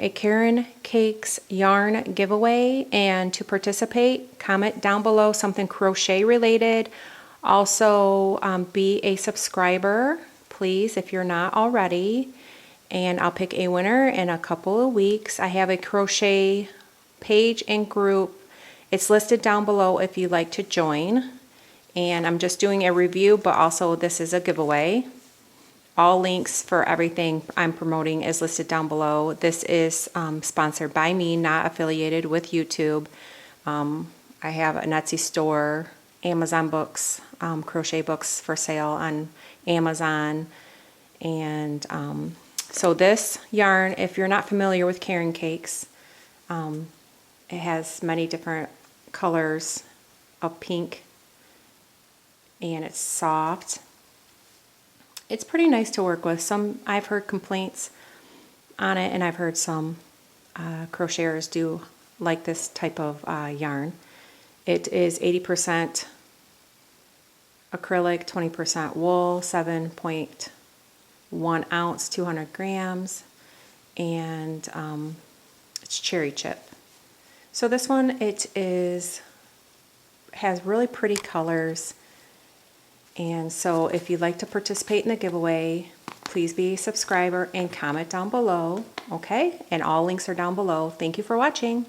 a Caron Cakes Yarn giveaway, and to participate, comment down below something crochet related. Also, be a subscriber, please, if you're not already, and I'll pick a winner in a couple of weeks. I have a crochet page and group. It's listed down below if you'd like to join, and I'm just doing a review, but also this is a giveaway. All links for everything I'm promoting is listed down below. This is sponsored by me, not affiliated with YouTube. I have an Etsy store, Amazon books, crochet books for sale on Amazon. And so this yarn, if you're not familiar with Caron Cakes, it has many different colors of pink, and it's soft. It's pretty nice to work with. I've heard complaints on it, and I've heard some crocheters do like this type of yarn. It is 80% acrylic, 20% wool, 7.1 ounce, 200 grams, and it's cherry chip. So this one, has really pretty colors. And so if you'd like to participate in the giveaway, please be a subscriber and comment down below, okay? And all links are down below. Thank you for watching.